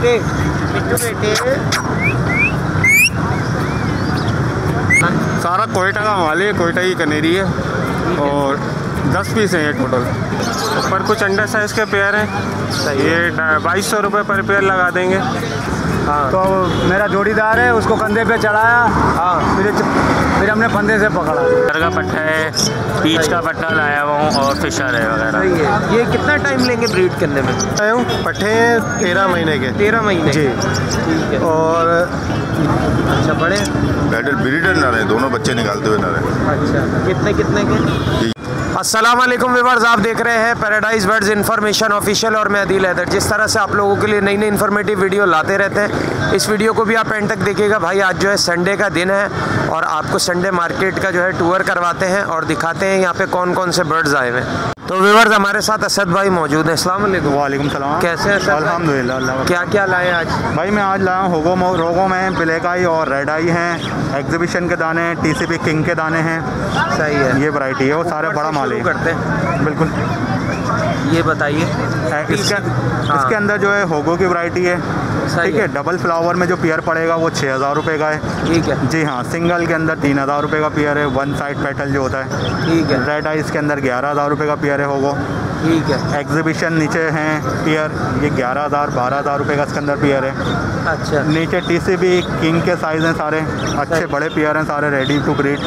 बेटे, मिट्टू बेटे। सारा कोयटा का माल है, कोयटा की कनेरी है और 10 पीस हैं ये टोटल। ऊपर कुछ अंडर साइज़ के पेयर हैं, ये 2200 रुपये पर पेयर लगा देंगे। हाँ, तो मेरा जोड़ीदार है, उसको कंधे पे चढ़ाया। हाँ, फिर हमने फंदे से पकड़ा। का पट्टा है, पीच का पट्टा लाया हुआ हूँ और फिशर है वगैरह। सही है। ये कितना टाइम लेंगे ब्रीड करने में? पट्टे 13 महीने के। 13 महीने जी। ठीक है। और अच्छा, बड़े ब्रीडर ना रहे, दोनों बच्चे निकालते हुए ना रहे। अच्छा, कितने कितने के? अस्सलाम वालेकुम व्यूअर्स, आप देख रहे हैं पैराडाइज बर्ड्स इन्फॉर्मेशन ऑफिशियल और मैं अदील हैदर। जिस तरह से आप लोगों के लिए नई नई इन्फॉर्मेटिव वीडियो लाते रहते हैं, इस वीडियो को भी आप एंड तक देखिएगा। भाई आज जो है संडे का दिन है और आपको संडे मार्केट का जो है टूर करवाते हैं और दिखाते हैं यहाँ पे कौन कौन से बर्ड्स आए हुए हैं। तो व्यूअर्स हमारे साथ असद भाई मौजूद हैं। अस्सलाम वालेकुम। वालेकुम सलाम। कैसे हैं सर? अल्हम्दुलिल्लाह। क्या क्या लाए आज? भाई मैं आज लाया हूँ रोगो में ब्लैक आई और रेड आई हैं, एग्जीबिशन के दाने, टीसीपी किंग के दाने हैं। सही है, ये वैरायटी है, वो सारे बड़ा माल है। करते हैं, बिल्कुल। ये बताइए। इसके अंदर जो है होगो की वैरायटी है, ठीक है। डबल फ्लावर में जो पेयर पड़ेगा वो 6000 रुपये का है। ठीक है जी हाँ। सिंगल के अंदर 3000 रुपये का पेयर है, वन साइड पेटल जो होता है। ठीक है। रेड आइस के अंदर 11000 रुपये का पेयर है होगो। ठीक है। एग्जीबिशन नीचे हैं पेयर, ये 11000 12000 रुपये का इसके अंदर पेयर है। अच्छा, नीचे टीसीबी किंग के साइज़ हैं सारे, अच्छे बड़े पेयर हैं सारे, रेडी टू ब्रीड।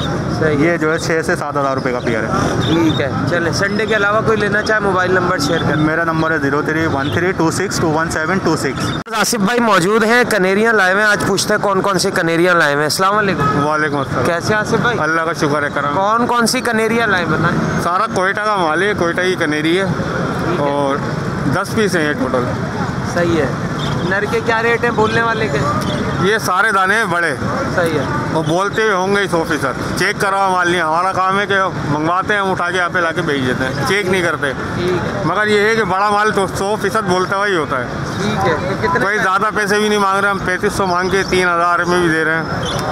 ये जो है 6 से 7000 रुपये का पेयर है। ठीक है। चले, संडे के अलावा कोई लेना चाहे मोबाइल नंबर शेयर कर। मेरा नंबर है 031326217216। आसिफ भाई मौजूद हैं, कनेरियाँ लाए हुए हैं। आज पूछते हैं कौन कौन सी कनेरियाँ लाए हुए हैं। अस्सलाम वालेकुम। वालेकुम अस्सलाम। कैसे आसिफ भाई? अल्लाह का शुक्र है करम। कौन कौन सी कनेरियाँ लाए बताएं? सारा कोयटा का माल है, कोयटा की कनेरी है और 10 पीस हैं ये टोटल। सही है। नर के क्या रेट है, बोलने वाले के? ये सारे दाने हैं बड़े। सही है। वो बोलते हुए होंगे 100%। चेक करा माल नहीं, हमारा काम है कि मंगवाते हैं, हम उठा के यहाँ पे ला के भेज देते हैं, चेक नहीं करते। ठीक है। मगर ये है कि बड़ा माल तो 100% बोलता हुआ ही होता है। ठीक है। तो कितने कोई ज़्यादा पैसे भी नहीं मांग रहे, हम 3500 मांग के 3000 में भी दे रहे हैं।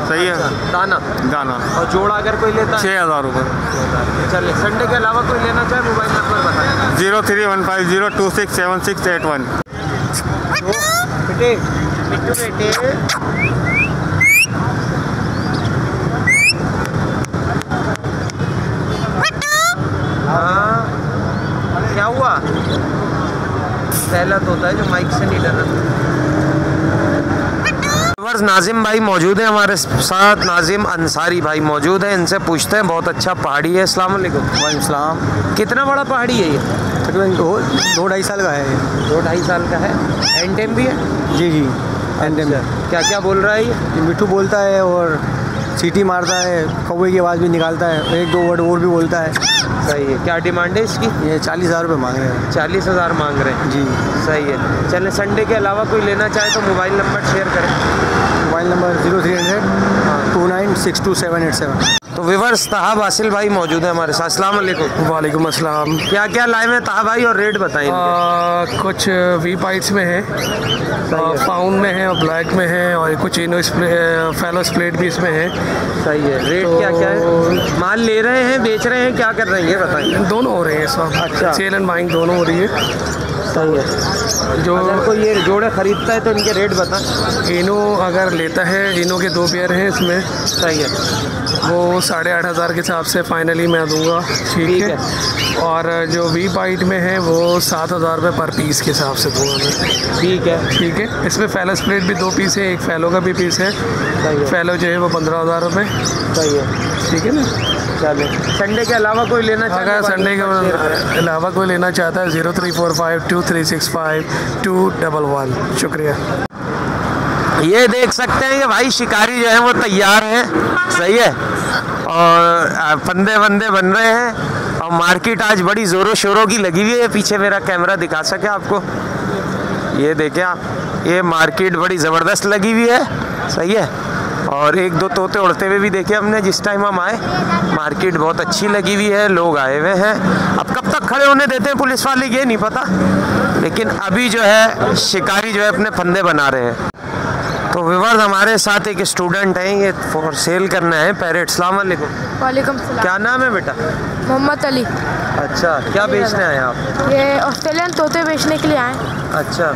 सही है। दाना दाना और जोड़ा अगर कोई लेता है 6000 रुपये। चलिए, संडे के अलावा कोई लेना चाहे मोबाइल नंबर बताएं। 0315026761। बेटे, मिट्टू बेटे। हाँ, क्या हुआ? पहला तो होता है जो माइक से नहीं डरा। नाजिम भाई मौजूद है हमारे साथ, नाजिम अंसारी भाई मौजूद है, इनसे पूछते हैं। बहुत अच्छा पहाड़ी है। अस्सलाम वालेकुम। वालेकुम सलाम। कितना बड़ा पहाड़ी है ये? तकरीबन 2-2.5 साल का है। 2-2.5 साल का है। एंटेम भी है? जी जी। अच्छा, क्या क्या बोल रहा है ये? मिट्टू बोलता है और सीटी मारता है, कौवे की आवाज़ भी निकालता है, 1-2 वर्ड और भी बोलता है। सही है। क्या डिमांड है इसकी? ये 40,000 रुपये मांग रहे हैं। 40,000 मांग रहे हैं जी। सही है। चलें, संडे के अलावा कोई लेना चाहे तो मोबाइल नंबर शेयर करें। Mobile number 0300 29622787। तो व्यूअर्स तहा बासिल भाई मौजूद है हमारे साथ। अस्सलाम वालेकुम। वालेकुम अस्सलाम। क्या क्या लाए हैं तहा भाई और रेट बताएं? कुछ वी पाइट्स में है, फाउंड में है और ब्लैक में है, और कुछ इनो फेलो स्प्लेट भी इसमें है। सही है। रेट तो क्या क्या है? माल ले रहे हैं, बेच रहे हैं, क्या कर रहे हैं ये बताएं? दोनों हो रहे हैं सब। अच्छा। सेल एंड बाइंग दोनों हो रही है। सही है। जो अगर कोई ये जोड़े खरीदता है तो इनके रेट बता। इनो अगर लेता है, इनो के 2 पेयर हैं इसमें। सही है। वो 8,500 के हिसाब से फाइनली मैं दूंगा। ठीक है। और जो वी पाइट में है वो 7,000 रुपये पर पीस के हिसाब से दूंगा मैं। ठीक है। ठीक है। इसमें फेलो स्प्लेट भी 2 पीस है, एक फेलो का भी पीस है। फेलो जो है वो 15,000 रुपये। सही है। ठीक है ना। चलो, संडे के अलावा कोई लेना चाहे? अगर संडे के अलावा कोई लेना चाहता है 0345236521 शुक्रिया। ये देख सकते हैं कि भाई शिकारी जो है वो तैयार है। सही है। और फंदे वंदे बन रहे हैं और मार्केट आज बड़ी ज़ोरों शोरों की लगी हुई है। पीछे मेरा कैमरा दिखा सके आपको, ये देखें आप, ये मार्केट बड़ी ज़बरदस्त लगी हुई है। सही है। और 1-2 तोते उड़ते हुए भी देखे हमने जिस टाइम हम आए। मार्केट बहुत अच्छी लगी हुई है, लोग आए हुए हैं। अब कब तक खड़े होने देते हैं पुलिस वाले ये नहीं पता, लेकिन अभी जो है शिकारी जो है अपने फंदे बना रहे हैं। तो व्यूअर्स हमारे साथ एक स्टूडेंट हैं, ये फॉर सेल करना है पैरेट। अस्सलाम वालेकुम। वालेकुम सलाम। क्या नाम है बेटा? मोहम्मद अली। अच्छा, क्या बेचने आए आप? ये ऑस्ट्रेलियन तोते बेचने के लिए आए। अच्छा,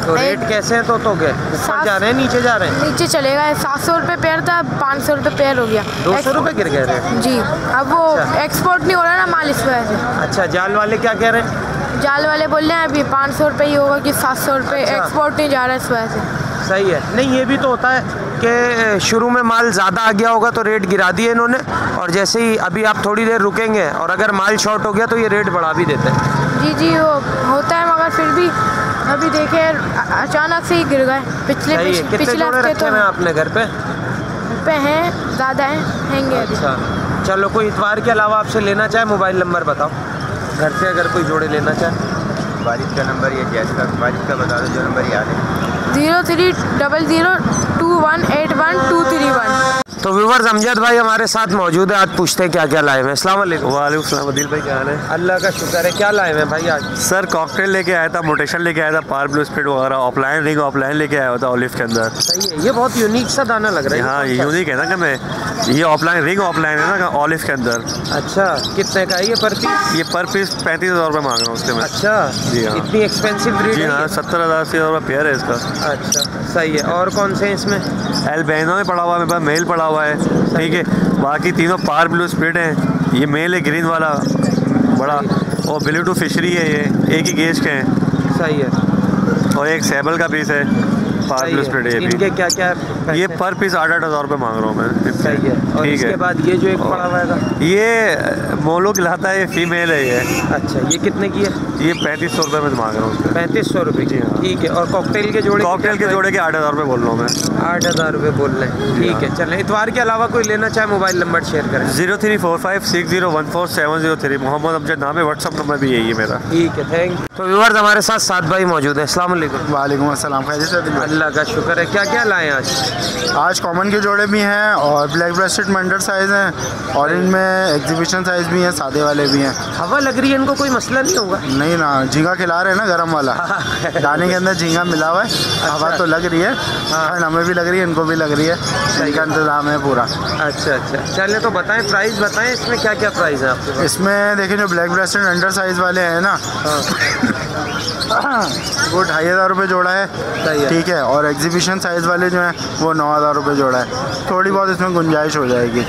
तो रेट कैसे हैं तो के ऊपर जा रहे हैं नीचे जा रहे हैं? नीचे चलेगा, 700 रुपये पेयर था, 500 रुपये पेयर हो गया। 200 रुपये गिर गए थे जी। अब वो एक्सपोर्ट नहीं हो रहा ना माल, इस वजह से। अच्छा, जाल वाले क्या कह रहे हैं? जाल वाले बोल रहे हैं अभी 500 रुपये ही होगा कि 700 रुपये, अच्छा। एक्सपोर्ट नहीं जा रहा है इस वजह से। सही है। नहीं, ये भी तो होता है कि शुरू में माल ज़्यादा आ गया होगा तो रेट गिरा दिए इन्होंने, और जैसे ही अभी आप थोड़ी देर रुकेंगे और अगर माल शॉर्ट हो गया तो ये रेट बढ़ा भी देते हैं। जी जी, वो होता है, मगर फिर भी अभी देखे अचानक से ही गिर गए। सही है। कितने पिछले जोड़े हफ्ते रखे तो हैं आपने घर पे? हैं, ज़्यादा हैंगे अभी। अच्छा, चलो, कोई इतवार के अलावा आपसे लेना चाहे मोबाइल नंबर बताओ, घर से अगर कोई जोड़े लेना चाहे। बारिश का नंबर ये जैस का बारिश का बता दो, जो नंबर याद है। 0300218123 तो व्यूअर्स, अमजद भाई हमारे साथ मौजूद है, आज पूछते हैं क्या क्या लाए हैं। अस्सलाम वालेकुम। वालेकुम सलाम अदिल भाई, क्या हाल है? अल्लाह का शुक्र है। क्या लाए हैं भाई आज? सर कॉकटेल लेके आया था, मोटेशन लेके आया था, पार ब्लू स्प्रिट वगैरह, ऑफलाइन रिंग ऑफलाइन लेके आया था ऑलिव के अंदर। सही है, ये बहुत यूनिक सा दाना लग रहा है। हाँ, ये यूनिक है ना, कि मैं ये ऑफलाइन रिंग ऑफलाइन है ना ऑलिव के अंदर। अच्छा, कितने का है ये पर पीस? ये पर पीस 35,000 रुपये मांग रहा हूँ उसके मैं। अच्छा जी हाँ। इतनी एक्सपेंसिव ब्रीड जी है हाँ, ये? 70,000 80,000 रुपये पेयर है इसका। अच्छा, सही है। और कौन से हैं इसमें? एल्बेनो में पड़ा हुआ है, मेरे पास मेल पड़ा हुआ है, ठीक है। बाकी तीनों पार ब्लू स्प्रिट हैं। ये मेल है ग्रीन वाला बड़ा, और ब्लू टू फिशरी है, ये एक ही गेज के हैं। सही है। और एक सेबल का पीस है, पार सही ब्लू है। स्प्रिट है ये इनके भी। क्या क्या ये पर पीस 8,000 रुपये मांग रहा हूँ मैं। सही है। और ठीक इसके है। बाद ये जो एक पड़ा हुआ है, ये मोलो खिलाता है, ये फीमेल है ये। अच्छा, ये कितने की है? ये 3500 रुपये में मांग रहा हूँ उसके। 3500 रुपये की। ठीक है। और कॉकटेल के जोड़े? कॉकटेल के जोड़े के 8,000 रुपये बोल रहा हूँ मैं। 8,000 रुपये बोल रहे हैं। ठीक है, चलें। इतवार के अलावा कोई लेना चाहे मोबाइल नंबर शेयर करें। 0345601470 मोहम्मद अमजद नाम है, व्हाट्सअप नंबर भी यही है मेरा। ठीक है, थैंक। तो व्यूअर्स, हमारे साथ साद भाई मौजूद है। अस्सलाम वालेकुम। वालेकुम अस्सलाम। अल्लाह का शुक्र है। क्या क्या लाए आज? आज कॉमन के जोड़े भी हैं और ब्लैक ब्रेस्टेड मंडर साइज़ हैं, और इनमें एग्जीबिशन साइज़ भी हैं, सादे वाले भी हैं। हवा लग रही है, इनको कोई मसला नहीं होगा? नहीं ना, झींगा खिला रहे हैं ना, गरम वाला दाने के अंदर झींगा मिला हुआ है। हवा तो लग रही है, ठंड हमें भी लग रही है, इनको भी लग रही है, इनका इंतज़ाम है पूरा। अच्छा अच्छा, चले तो बताएं, प्राइस बताएं, इसमें क्या क्या प्राइस है आपके पास? इसमें देखिए, जो ब्लैक ब्रेस्टेड अंडर साइज़ वाले हैं ना, वो 2,500 रुपये जोड़ा है। सही है। ठीक है। और एग्जीबिशन साइज़ वाले जो हैं वो 9,000 रुपये जोड़ा है। थोड़ी बहुत इसमें गुंजाइश हो जाएगी।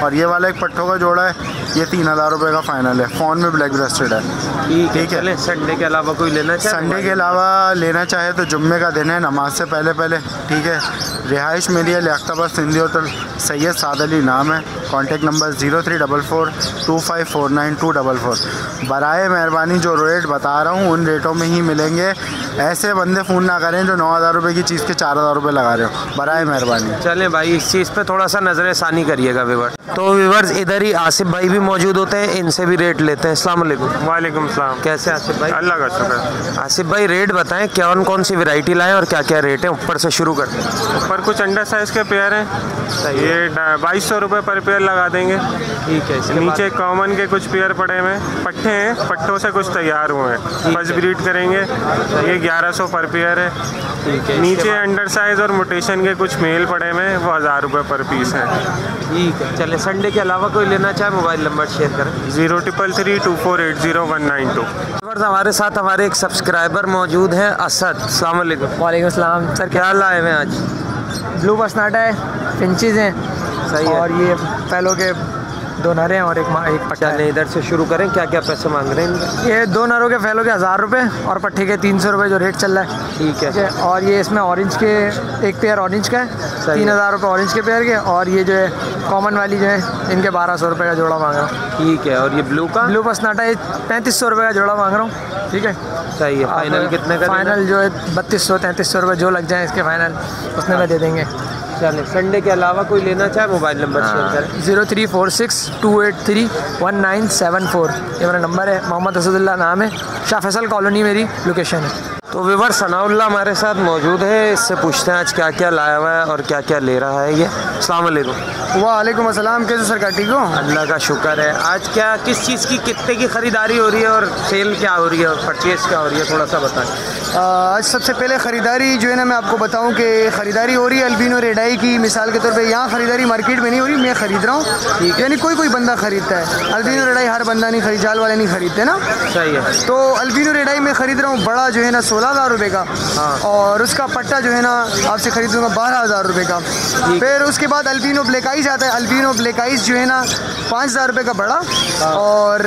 और ये वाला एक पट्ठों का जोड़ा है, ये 3,000 रुपये का फाइनल है, फ़ोन में ब्लैक ब्रेस्टेड है। ठीक है। चले, संडे के अलावा कोई लेना चाहे? संडे के अलावा लेना चाहे तो जुम्मे का दिन है, नमाज से पहले पहले। ठीक है। रिहाइश मेरी है लियाकताबाद सिंधी होटल, सैयद साद अली नाम है। कॉन्टेक्ट नंबर 03442549 बराए मेहरबानी जो रेट बता रहा हूँ उन रेटों में ही मिलेंगे। ऐसे बंदे फ़ोन ना करें जो 9,000 रुपये की चीज़ के 4,000 रुपये लगा रहे हो, बराए मेहरबानी। चलें भाई, इस चीज़ पे थोड़ा सा नज़र-ए-सानी करिएगा व्यूअर्स। तो व्यूअर्स, इधर ही आसिफ भाई भी मौजूद होते हैं, इनसे भी रेट लेते हैं। अस्सलाम वालेकुम। वालेकुम सलाम। कैसे आसिफ भाई? अल्लाह का शुक्र। आसिफ भाई, रेट बताएं, कौन कौन सी वैरायटी लाएं और क्या क्या रेट है? ऊपर से शुरू करते हैं। ऊपर कुछ अंडर साइज़ के पेयर हैं, ये 2,200 रुपये पर पेयर लगा देंगे। ठीक है। इसके नीचे कॉमन के कुछ पेयर पड़े हुए हैं, पट्टे हैं, पट्टों से कुछ तैयार हुए हैं, फर्स्ट ब्रीड करेंगे। ये 1,100 पर पेयर है। ठीक है। नीचे अंडर साइज़ और मोटेशन के कुछ मेल पड़े हुए हैं, वो 1,000 रुपये पर पीस है। ठीक है। चले, संडे के अलावा कोई लेना चाहे मोबाइल नंबर शेयर करें। 03332480 हमारे साथ हमारे एक सब्सक्राइबर मौजूद हैं, असद। अस्सलाम वालेकुम। वालेकुम सलाम। सर क्या लाए हैं आज? ब्लू बसनाटा है, फिंचीज़ हैं। सही है। और ये फैलो के 2 नरे हैं और एक पट्टा है। चलें, इधर से शुरू करें। क्या क्या पैसे मांग रहे हैं इनके? ये 2 नरों के फैलो के 1,000 रुपये और पट्टे के 300 रुपये जो रेट चल रहा है। ठीक है। और ये इसमें ऑरेंज के एक पेयर ऑरेंज का है, 3,000 रुपये ऑरेंज के पेयर के। और ये जो है कॉमन वाली जो है, इनके 1,200 रुपये का जोड़ा मांग रहा हूँ। ठीक है। और ये ब्लू का? ब्लू बसनाटा ये 3,500 रुपये का जोड़ा मांग रहा हूँ। ठीक है। सही है। फाइनल कितने का? फाइनल जो है 3,200-3,300 रुपये जो लग जाए इसके फाइनल, उसमें में दे देंगे। चलें, संडे के अलावा कोई लेना चाहे मोबाइल नंबर शेयर करें। 0346283197 ये मेरा नंबर है। मोहम्मद असदुल्ला नाम है, शाह फैसल कॉलोनी मेरी लोकेशन है। तो व्यूअर्स, सनाउल्लाह हमारे साथ मौजूद है, इससे पूछते हैं आज क्या क्या लाया हुआ है और क्या क्या ले रहा है ये। अस्सलाम वालेकुम। वालेकुम अस्सलाम। कैसे सर, ठीक हो? अल्लाह का शुक्र है। आज क्या, किस चीज़ की कितने की ख़रीदारी हो रही है और सेल क्या हो रही है और परचेज़ क्या हो रही है, थोड़ा सा बताएं। आज सबसे पहले ख़रीदारी जो है ना मैं आपको बताऊं कि ख़रीदारी हो रही है अल्बिनो रेड आई की। मिसाल के तौर पे यहाँ ख़रीदारी मार्केट में नहीं हो रही, मैं ख़रीद रहा हूँ, यानी कोई बंदा ख़रीदता है। अल्बिनो रेड आई हर बंदा नहीं खरीद, जाल वाले नहीं खरीदते ना। सही है। तो अल्बिनो रेड आई में ख़रीद रहा हूँ बड़ा जो है ना 16,000 रुपये का, और उसका पट्टा जो है ना आपसे ख़रीदूँगा 12,000 रुपये का। फिर उसके बाद अल्बिनो ब्लैक आइज आता है। अल्बिनो ब्लैक आइज जो है ना 5,000 रुपये का बड़ा और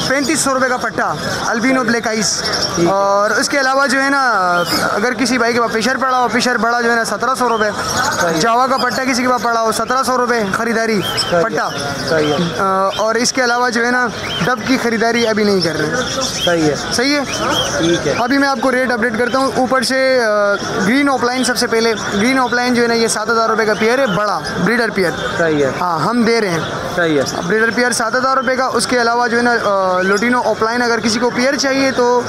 3500 रुपये का पट्टा अल्बिनो ब्लैक आइस। और उसके अलावा जो है ना अगर किसी भाई के पास फिशर पड़ा हो, फिशर बड़ा जो है ना 1700 रुपये। जावा का पट्टा किसी के पास पड़ा हो 1700 रुपये ख़रीदारी पट्टा। और इसके अलावा जो है ना डब की ख़रीदारी अभी नहीं कर रहे। सही है। सही है, ठीक है। अभी मैं आपको रेट अपडेट करता हूँ। ऊपर से ग्रीन ऑफलाइन, सबसे पहले ग्रीन ऑफलाइन जो है ना ये 7,000 रुपये का पेयर है, बड़ा ब्रीडर पेयर। सही है। हाँ, हम दे रहे हैं। सही है। ब्रीडर पेयर 7,000 रुपये का। उसके अलावा जो है ना लुटिनो ऑफलाइन अगर किसी को पेयर चाहिए तो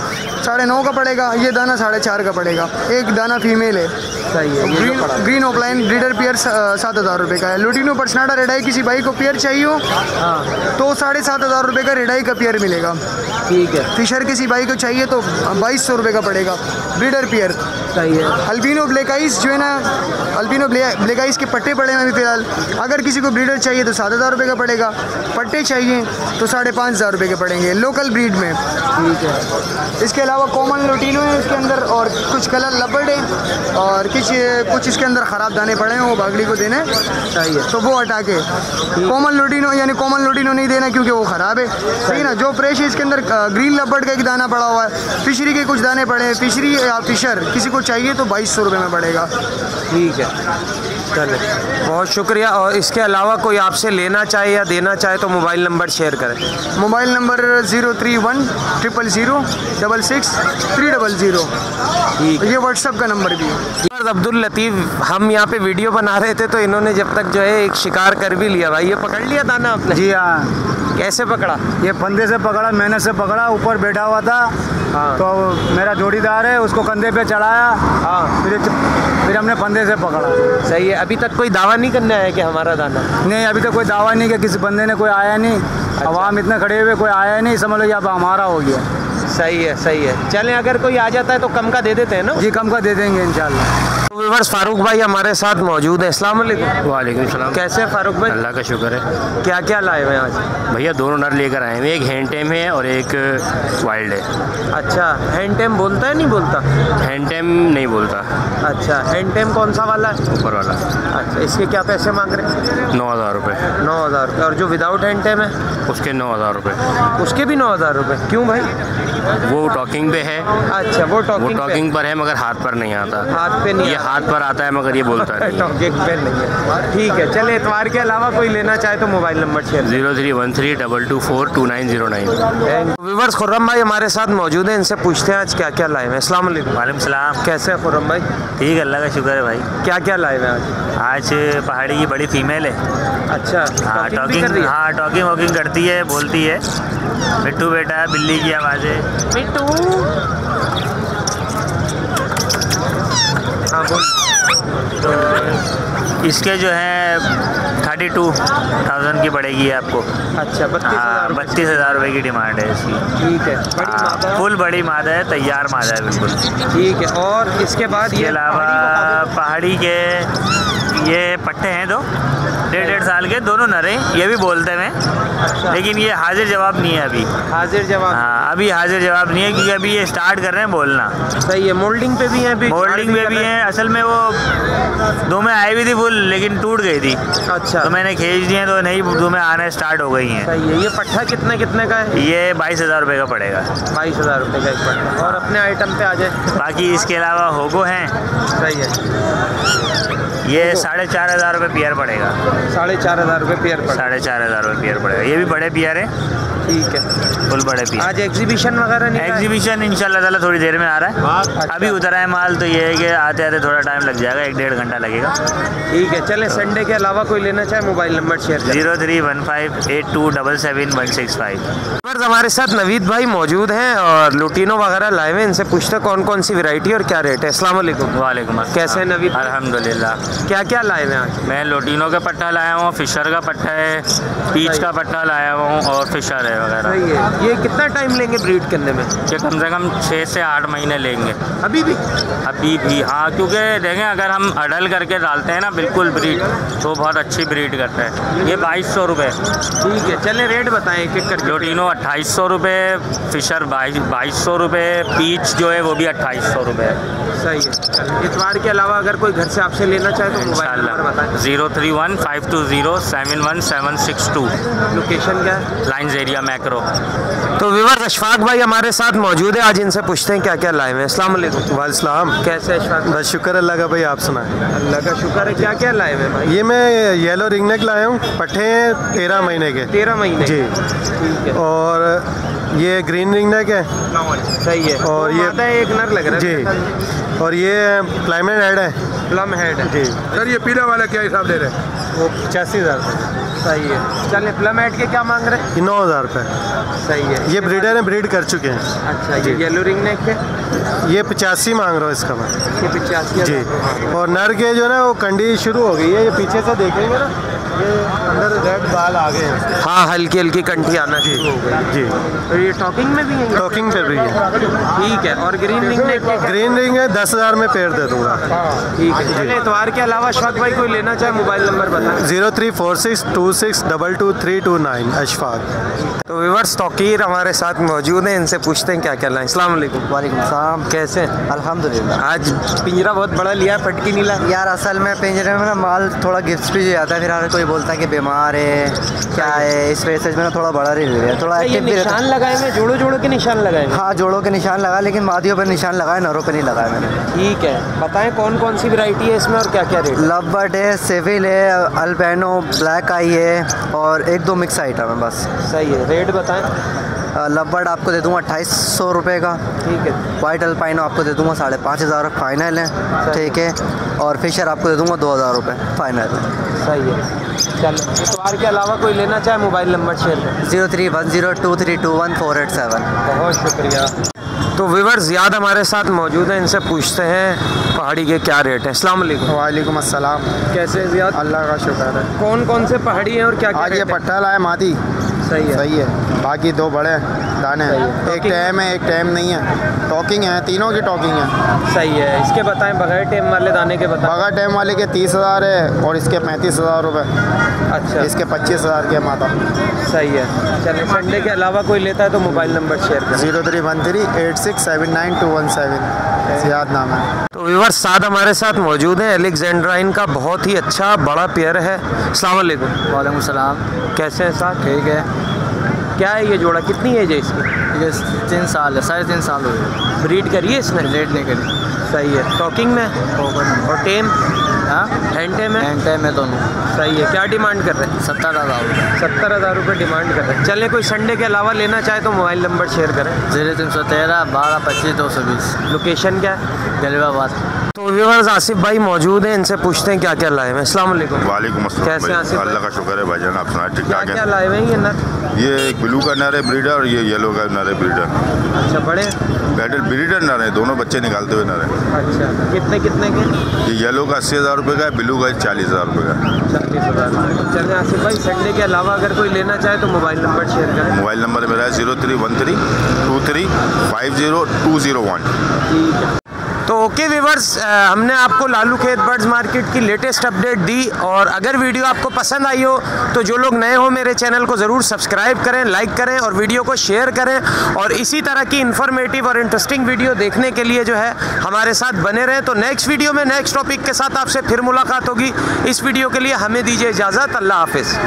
9.5 का पड़ेगा। ये दाना 4.5 का पड़ेगा, एक दाना फीमेल है। सही है। ग्रीन ऑफलाइन ब्रीडर पेयर 7,000 रुपये का है। लुटिनो पर्सनाडा रेडाई किसी भाई को पेयर चाहिए हो तो 7,500 रुपये का रेडाई का पेयर मिलेगा। ठीक है। फिशर किसी भाई को चाहिए तो 2,200 रुपये का पड़ेगा ब्रीडर पेयर। सही है। अल्बिनो ब्लैक आइस जो है ना, अल्बिनो ब्लैक आइस के पट्टे पड़े हैं अभी फिलहाल। अगर किसी को ब्रीडर चाहिए तो 7,000 रुपये का पड़ेगा, पट्टे चाहिए तो 5,500 रुपये के पड़ेंगे लोकल ब्रीड में। ठीक है। इसके अलावा कॉमन लुटिनो है इसके अंदर, और कुछ कलर लबर्ड है, और कुछ इसके अंदर ख़राब दाने पड़े हैं, वो बागड़ी को देने। सही है। तो वो हटा के कॉमन लुटिनो, यानी कॉमन लुटिनो नहीं देना क्योंकि वो ख़राब है। सही ना। जो फ्रेश है इसके अंदर ग्रीन लबर्ड का एक दाना पड़ा हुआ है, फिशरी के कुछ दाने पड़े हैं। फिशरी या फिशर किसी को चाहिए तो 2,200 रुपये में पड़ेगा। ठीक है, चले, बहुत शुक्रिया। और इसके अलावा कोई आपसे लेना चाहे या देना चाहे तो मोबाइल नंबर शेयर करें। Mobile number 031 000 66 300। ठीक है। ये व्हाट्सएप का नंबर भी है। अब्दुल लतीफ़, हम यहाँ पे वीडियो बना रहे थे तो इन्होंने जब तक जो है एक शिकार कर भी लिया। भाई ये पकड़ लिया दाना आपने? जी हाँ। कैसे पकड़ा? ये फंदे से पकड़ा, मैंने से पकड़ा, ऊपर बैठा हुआ था। हाँ। तो मेरा जोड़ीदार है, उसको कंधे पे चढ़ाया। हाँ। फिर हमने फंदे से पकड़ा। सही है। अभी तक कोई दावा नहीं करने आया कि हमारा दाना? नहीं, अभी तक कोई दावा नहीं किया, किसी बंदे ने कोई आया नहीं। अच्छा। अवाम इतने खड़े हुए, कोई आया नहीं, समझ लो ये अब हमारा हो गया। सही है, सही है। चलें, अगर कोई आ जाता है तो कम का दे देते हैं ना? जी, कम का दे देंगे इंशाल्लाह। तो व्यूअर्स, फारूक भाई हमारे साथ मौजूद है। अस्सलाम वालेकुम। वालेकुम सलाम। कैसे हैं फारूक भाई? अल्लाह का शुक्र है। क्या क्या लाए हुए हैं आज? भैया दोनों नर लेकर आए हैं, एक हैंड टेम है और एक वाइल्ड है। अच्छा, हैंड टेम बोलता है नहीं बोलता? हैंड टेम नहीं बोलता। अच्छा, हैंड टेम कौन सा वाला है? ऊपर वाला। अच्छा, इसके क्या पैसे मांग रहे हैं? 9,000 रुपये। 9,000 रुपये। और जो विदाउट हैंड टेम है उसके 9,000 रुपये। उसके भी 9,000 रुपये? क्यों भाई? वो टॉकिंग पे है। अच्छा, वो टॉकिंग पर है मगर हाथ पर नहीं आता। हाथ पे नहीं? ये हाथ पर आता है मगर ये बोलता है। टॉकिंग पे नहीं है। ठीक है, चले, एतवार के अलावा कोई लेना चाहे तो mobile number share. 031322422909। Viewers, Khurram भाई हमारे साथ मौजूद हैं, इनसे पूछते हैं आज क्या क्या लाए हैं। अस्सलाम वालेकुम। वालेकुम सलाम। कैसे हैं खुर्रम भाई? ठीक है, अल्लाह का शुक्र है भाई। क्या क्या लाए हैं आज? पहाड़ी की बड़ी फीमेल है। अच्छा, हाँ, टॉकिंग। हाँ, टॉकिंग वॉकिंग करती है, बोलती है। मिट्टू बेटा, बिल्ली की आवाज़ें। मिट्टू। हाँ बोल। तो इसके जो है 32,000 की पड़ेगी आपको। अच्छा, 32,000 रुपये की डिमांड है इसकी। ठीक है। बड़ी मादा? फुल बड़ी मादा है, तैयार मादा है बिल्कुल। ठीक है। और इसके बाद ये अलावा पहाड़ी के ये पट्टे हैं दो, 1.5 साल के, दोनों नरे, ये भी बोलते हैं। अच्छा। लेकिन ये हाजिर जवाब नहीं है अभी। हाजिर जवाब? हाँ, अभी हाजिर जवाब नहीं है क्योंकि अभी ये स्टार्ट कर रहे हैं बोलना। सही है। मोल्डिंग पे भी है? मोल्डिंग पे भी है। असल में वो दो में आई हुई थी फुल, लेकिन टूट गई थी। अच्छा। तो मैंने खींच दी है, तो नई दो में आना स्टार्ट हो गई हैं। सही है। ये पट्टा कितने का है? ये 22,000 रुपये का पड़ेगा। 22,000 रुपये का एक पट्टा। और अपने आइटम पे आ जाए। बाकी इसके अलावा होगो हैं। सही है। ये 4,500 रुपये पेयर पड़ेगा। 4,500 रुपये पेयर पड़ेगा। 4,500 रुपये पेयर पड़ेगा। ये भी बड़े पेयर है। ठीक है। फुल बड़े पेयर। आज एग्जीबिशन वगैरह नहीं? एग्जीबिशन इंशाल्लाह ताला थोड़ी देर में आ रहा है। अच्छा। अभी उतरा है माल, तो ये है कि आते आते थोड़ा टाइम लग जाएगा, 1-1.5 घंटा लगेगा। ठीक है, चले, संडे के अलावा कोई लेना चाहे मोबाइल नंबर शेयर करें। 0315827716 पर हमारे साथ नवीद भाई मौजूद हैं और लुटिनो वगैरह लाए हुए, इनसे पूछते कौन कौन सी वैरायटी और क्या रेट है। अस्सलाम वालेकुम। वालेकुम अस्सलाम। कैसे हैं नवीद? अल्हम्दुलिल्लाह। क्या क्या लाए हैं आज? मैं लोटिनो का पट्टा लाया हूँ, फिशर का पट्टा है, पीच का पट्टा लाया हूँ और फिशर है वगैरह। सही है। ये कितना टाइम लेंगे ब्रीड करने में? ये कम से कम 6 से 8 महीने लेंगे। अभी भी? अभी भी हाँ, क्योंकि देखें अगर हम अडल करके डालते हैं ना बिल्कुल ब्रीड, तो बहुत अच्छी ब्रीड करता है। ये 2200 रुपये। ठीक है, चले रेट बताएं एक एक करके। लोटिनो 2800 रुपये, फिशर 2200 रुपये, पीच जो है वो भी 2800 रुपये। सही है। इतवार के अलावा अगर कोई घर से आपसे लेना चाहे तो मोबाइल नंबर बताएं। 031-520-71762। लोकेशन क्या है? Lines area macro. तो व्यूअर्स, अशफाक भाई हमारे साथ मौजूद है, आज इनसे पूछते हैं क्या क्या लाए हुए हैं। अस्सलाम वालेकुम। वालेकुम। कैसे अशफाक? बस शुक्र अल्लाह का भाई, आप सुनाएं। अल्लाह का शुक्र है। क्या क्या लाए हुए हैं भाई? ये मैं येलो रिंगनेक लाया हूँ, पट्टे हैं 13 महीने के। 13 महीने? जी। ठीक है। और ये ग्रीन रिंगनेक है। सही है। और ये एक नर लग रहा है जी। और ये प्लाइमेड हेड है। प्लम हेड है जी। सर ये पीला वाला क्या हिसाब दे रहे हैं? वो 85,000। सही है। चलिए, प्लम हेड के क्या मांग रहे हैं? 9,000 रुपये। सही है। ये ब्रीडर है, ब्रीड कर चुके हैं। अच्छा, ये येलो रिंग नेक के? ये 85 मांग रहा हूँ इसका मैं। ये 85 जी। और नर के जो है ना वो कंडी शुरू हो गई है, ये पीछे से देखेंगे ना, ये अंदर रेड बाल आ गए हैं। हाँ, हल्की हल्की कंठी आना शुरू हो गई। जी। तो ये टॉकिंग में भी है? टॉकिंग पे भी है। ठीक है। और ग्रीन रिंग नेक के? ग्रीन रिंग है 10,000 में पेड़ दे दूंगा। ठीक है। चलिए, इतवार के अलावा अशफाक भाई कोई लेना चाहे मोबाइल नंबर बताएं। 034626223229 अशफाक। तो व्यूअर्स, तौकीर हमारे साथ मौजूद हैं, इनसे पूछते हैं क्या क्या लाएं। अस्सलाम वालेकुम। वालेकुम सलाम। कैसे हैं? अल्हम्दुलिल्लाह। आज पिंजरा बहुत बड़ा लिया, पटकी नीला। यार असल में पिंजरे में ना माल थोड़ा गिफ्ट भी आता है, फिर हर कोई बोलता है कि बीमार है क्या है, इस वजह से मैंने थोड़ा बड़ा ले लिया, थोड़ा ये निशान लगाए हैं, जोड़ों जोड़ों के निशान लगाए हैं? हाँ, जोड़ों के निशान लगाए, लेकिन मादियों पर निशान लगाए, नरों पर नहीं लगाए मैंने। ठीक है। बताएं कौन कौन सी वैरायटी है इसमें और क्या क्या रेट? लवबर्ड है, सेविल है, अल्बेनो, ब्लैक आई है और 1-2 मिक्स आइटम है बस। सही है। रेट बताएं। लवबर्ड आपको दे दूंगा 2800 रुपये का। ठीक है। वाइट अल्पाइनो आपको दे दूंगा 5,500 फाइनल है। ठीक है। और फिशर आपको दे दूंगा 2,000 रुपये फाइनल है। सही है। चलो, इतवार के अलावा कोई लेना चाहे मोबाइल नंबर शेयर करें। 0310232148 बहुत शुक्रिया। तो व्यूअर्स, ज़ियाद हमारे साथ मौजूद हैं, इनसे पूछते हैं पहाड़ी के क्या रेट है। अस्सलाम वालेकुम। वालेकुम अस्सलाम। कैसे हैं ज़ियाद? अल्लाह का शुक्र है। कौन कौन से पहाड़ी हैं और क्या क्या आज ये पट्टा लाया मादी। सही है। सही है। बाकी 2 बड़े दाने हैं, एक टैम है, एक टैम नहीं है। टॉकिंग है, तीनों की टॉकिंग है। सही है। इसके बताएं, बगैर टैम वाले दाने के बताएं। बगैर टैम वाले के 30,000 है और इसके 35,000 रुपये। अच्छा। इसके 25,000 के माता। सही है। चलिए, संडे के अलावा कोई लेता है तो मोबाइल नंबर शेयर करें। 0313867917 ज़ियाद नाम है। तो व्यूअर्स, साथ हमारे साथ मौजूद हैं, अलेक्जेंड्राइन का बहुत ही अच्छा बड़ा पेयर है। अस्सलाम वालेकुम। वालेकुम सलाम। कैसे हैं साथ? ठीक है। क्या है ये जोड़ा? कितनी एज है इसकी? ये 3 साल है, 3.5 साल हो गए। ब्रीड करिए इसने? रेड नहीं करी। सही है। टॉकिंग में और टेम? हाँ, हैंड टेम है? हैंड टेम है दोनों। सही है। क्या डिमांड कर रहे हैं? 70,000। 70,000 रुपये डिमांड कर रहे हैं। चले, कोई संडे के अलावा लेना चाहे तो मोबाइल नंबर शेयर करें। 0313 12 25 220। लोकेशन क्या है? गलीबाबाद। तो व्यूअर्स, आसिफ भाई मौजूद हैं, इनसे पूछते हैं क्या क्या लाए हैं। अस्सलाम वालेकुम। वालेकुम अस्सलाम। कैसे हैं आसिफ? अल्लाह का शुक्र है भाईजान, आप सुनाए ठीक ठाक क्या है? लाए हुए हैं ये नर? ये एक ब्लू का नर है ब्रीडर और ये येलो का नर है ब्रीडर। अच्छा, बड़े बैटल ब्रीडर नर है, दोनों बच्चे निकालते हुए नर है। अच्छा, कितने कितने के? ये येलो का 80,000 रुपये का है, ब्लू का 40,000 रुपये का है। 40,000। चलिए आसिफ भाई, संडे के अलावा अगर कोई लेना चाहे तो मोबाइल नंबर शेयर करें। मोबाइल नंबर मेरा है 031323500201। ठीक है। तो ओके व्यूअर्स, हमने आपको लालू खेत बर्ड्स मार्केट की लेटेस्ट अपडेट दी, और अगर वीडियो आपको पसंद आई हो तो जो लोग नए हो मेरे चैनल को ज़रूर सब्सक्राइब करें, लाइक करें और वीडियो को शेयर करें, और इसी तरह की इन्फॉर्मेटिव और इंटरेस्टिंग वीडियो देखने के लिए जो है हमारे साथ बने रहें। तो नेक्स्ट वीडियो में नेक्स्ट टॉपिक के साथ आपसे फिर मुलाकात होगी। इस वीडियो के लिए हमें दीजिए इजाज़त। अल्लाह हाफिज़।